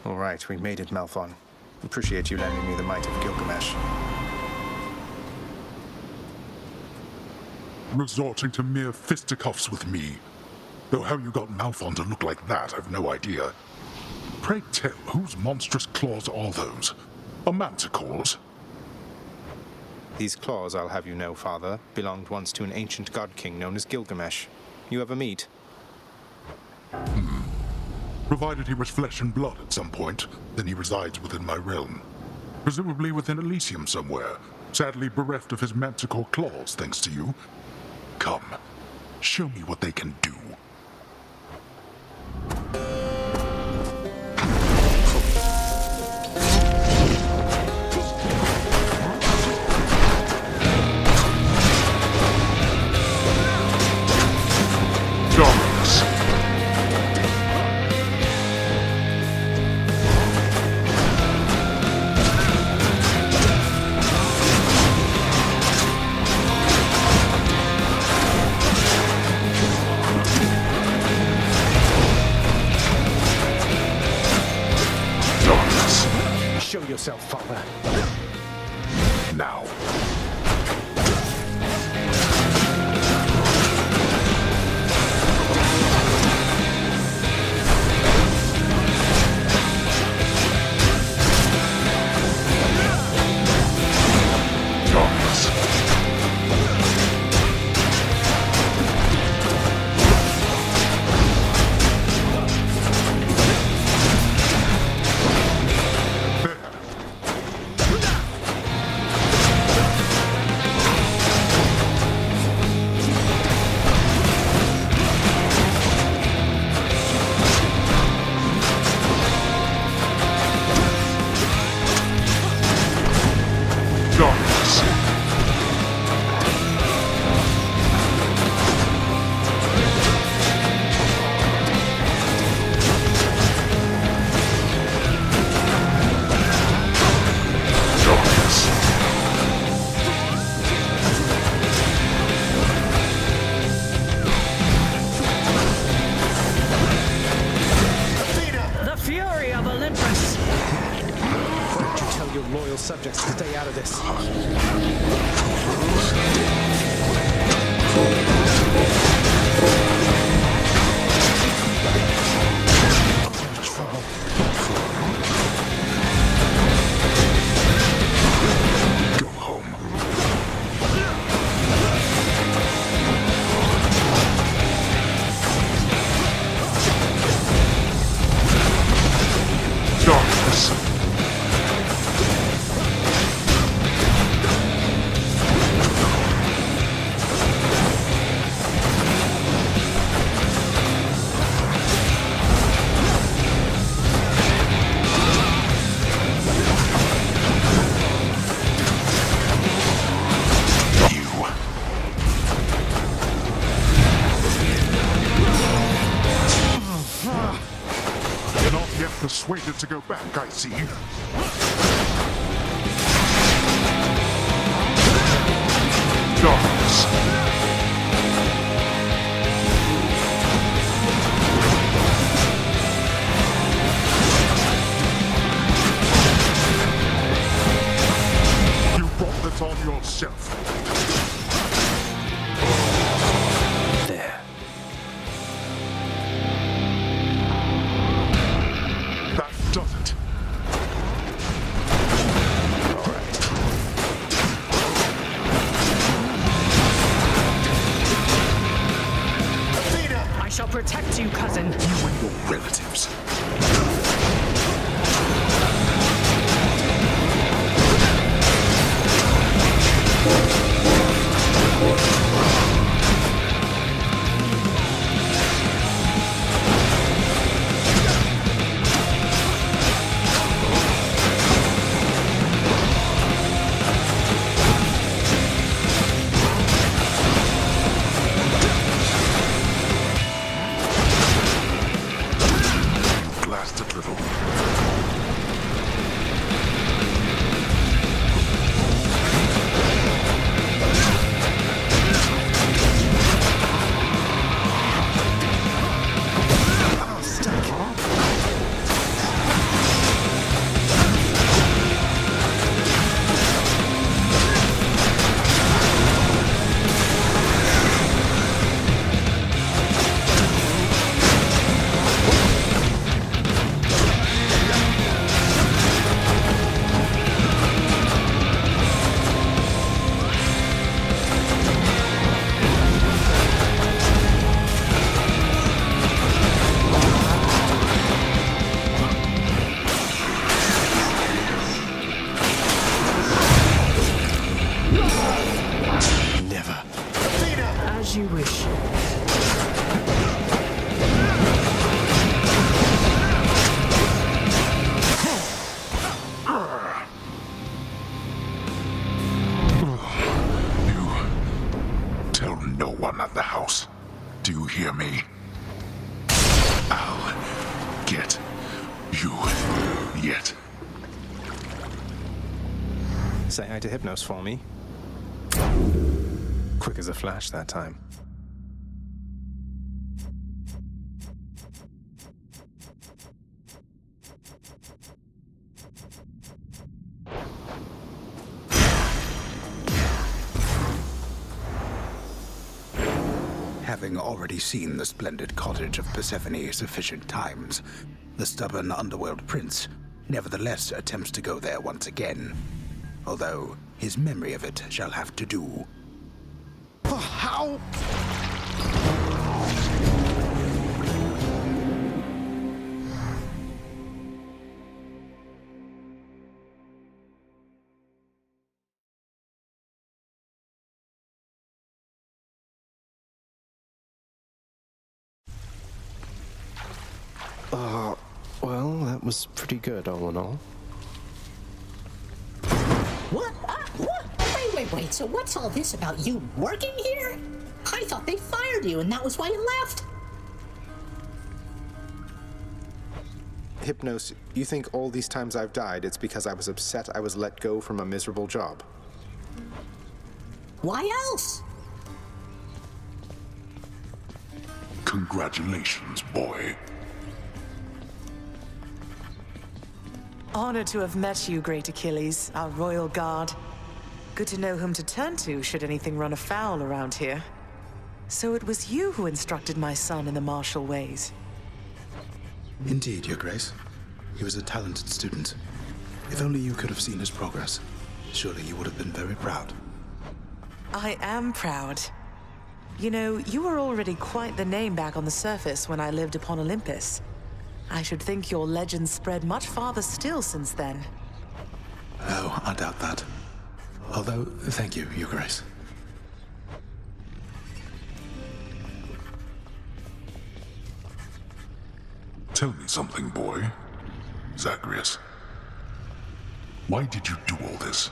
All right, we made it, Malphon. Appreciate you lending me the might of Gilgamesh. Resorting to mere fisticuffs with me. Though how you got Malphon to look like that, I've no idea. Pray tell, whose monstrous claws are those? A manticore's? These claws, I'll have you know, Father, belonged once to an ancient god-king known as Gilgamesh. You ever meet? Provided he was flesh and blood at some point, then he resides within my realm. Presumably within Elysium somewhere, sadly bereft of his manticore claws thanks to you. Come, show me what they can do. Show yourself, Father. Now. Loyal subjects to stay out of this. Go home. Darkness. Persuaded to go back, I see. Darkness. You brought this on yourself. There. That does it. I shall protect you, cousin. You and your relatives. Blasted yet. Say hi to Hypnos for me. Quick as a flash that time. Having already seen the splendid cottage of Persephone sufficient times, the stubborn underworld prince nevertheless attempts to go there once again, although his memory of it shall have to do. How? Well, that was pretty good, all in all. What? What? Wait. So what's all this about you working here? I thought they fired you and that was why you left. Hypnos, you think all these times I've died, it's because I was upset I was let go from a miserable job? Why else? Congratulations, boy. Honored to have met you, great Achilles, our royal guard. Good to know whom to turn to should anything run afoul around here. So it was you who instructed my son in the martial ways. Indeed, Your Grace. He was a talented student. If only you could have seen his progress, surely you would have been very proud. I am proud. You know, you were already quite the name back on the surface when I lived upon Olympus. I should think your legend spread much farther still since then. Oh, I doubt that. Although, thank you, Your Grace. Tell me something, boy. Zagreus. Why did you do all this?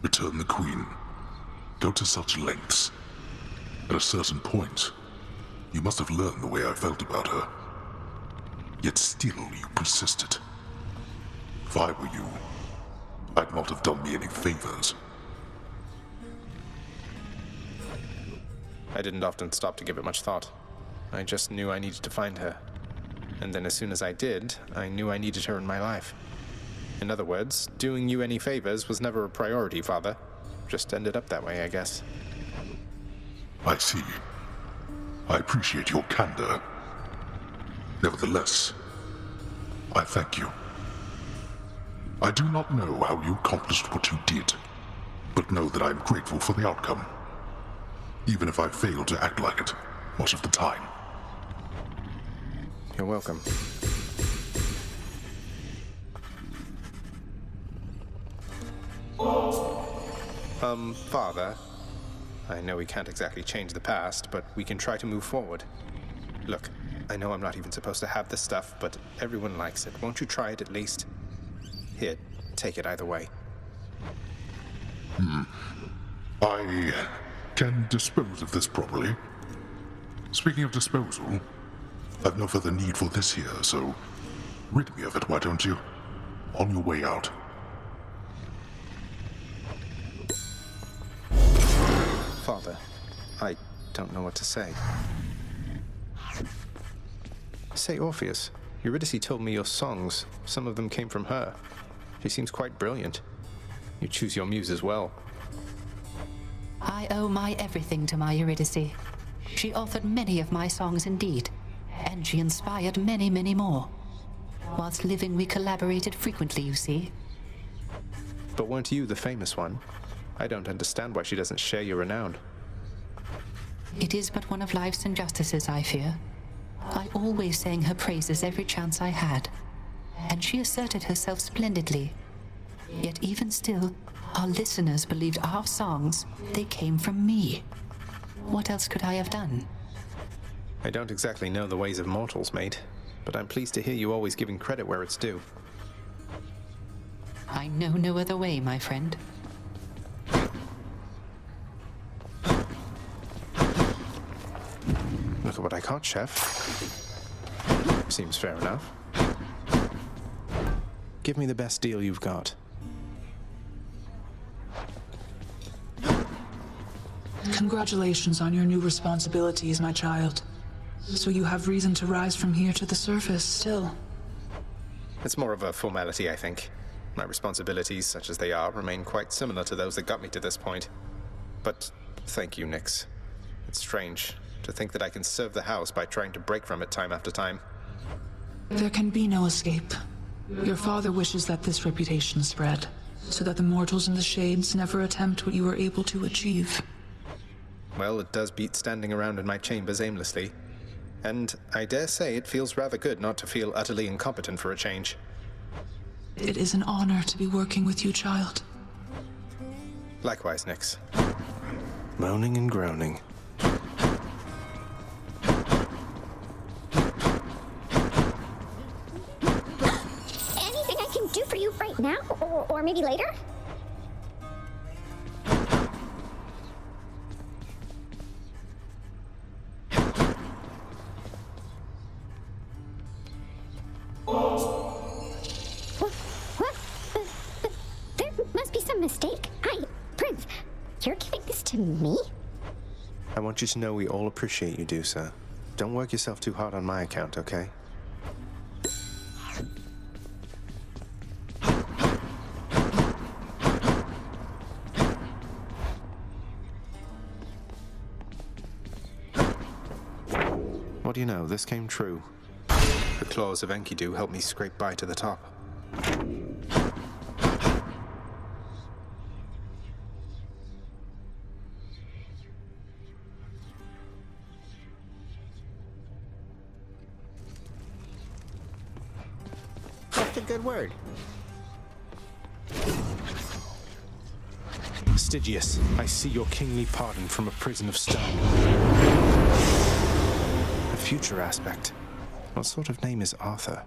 Return the Queen. Go to such lengths. At a certain point, you must have learned the way I felt about her. Yet still you persisted. If I were you, I'd not have done me any favors. I didn't often stop to give it much thought. I just knew I needed to find her. And then as soon as I did, I knew I needed her in my life. In other words, doing you any favors was never a priority, Father. Just ended up that way, I guess. I see. I appreciate your candor. Nevertheless, I thank you. I do not know how you accomplished what you did, but know that I am grateful for the outcome, even if I failed to act like it much of the time. You're welcome. Father, I know we can't exactly change the past, but we can try to move forward. Look, I know I'm not even supposed to have this stuff, but everyone likes it. Won't you try it at least? Here, take it either way. I can dispose of this properly. Speaking of disposal, I've no further need for this here, so rid me of it, why don't you? On your way out. Father, I don't know what to say. Say, Orpheus, Eurydice told me your songs, some of them came from her. She seems quite brilliant. You choose your muses well. I owe my everything to my Eurydice. She authored many of my songs indeed, and she inspired many, many more. Whilst living, we collaborated frequently, you see. But weren't you the famous one? I don't understand why she doesn't share your renown. It is but one of life's injustices, I fear. I always sang her praises every chance I had, and she asserted herself splendidly. Yet even still, our listeners believed our songs, they came from me. What else could I have done? I don't exactly know the ways of mortals, mate, but I'm pleased to hear you always giving credit where it's due. I know no other way, my friend. Look at what I caught, Chef. Seems fair enough. Give me the best deal you've got. Congratulations on your new responsibilities, my child. So you have reason to rise from here to the surface still. It's more of a formality, I think. My responsibilities, such as they are, remain quite similar to those that got me to this point. But thank you, Nyx. It's strange to think that I can serve the house by trying to break from it time after time. There can be no escape. Your father wishes that this reputation spread, so that the mortals in the Shades never attempt what you were able to achieve. Well, it does beat standing around in my chambers aimlessly. And I dare say it feels rather good not to feel utterly incompetent for a change. It is an honor to be working with you, child. Likewise, Nyx. Moaning and groaning. Anything I can do for you right now? Or maybe later? There must be some mistake. Prince, you're giving this to me? I want you to know we all appreciate you, Dusa. Don't work yourself too hard on my account, okay? What do you know? This came true. The claws of Enkidu helped me scrape by to the top. That's a good word. Stygius, I see your kingly pardon from a prison of stone. A future aspect. What sort of name is Arthur?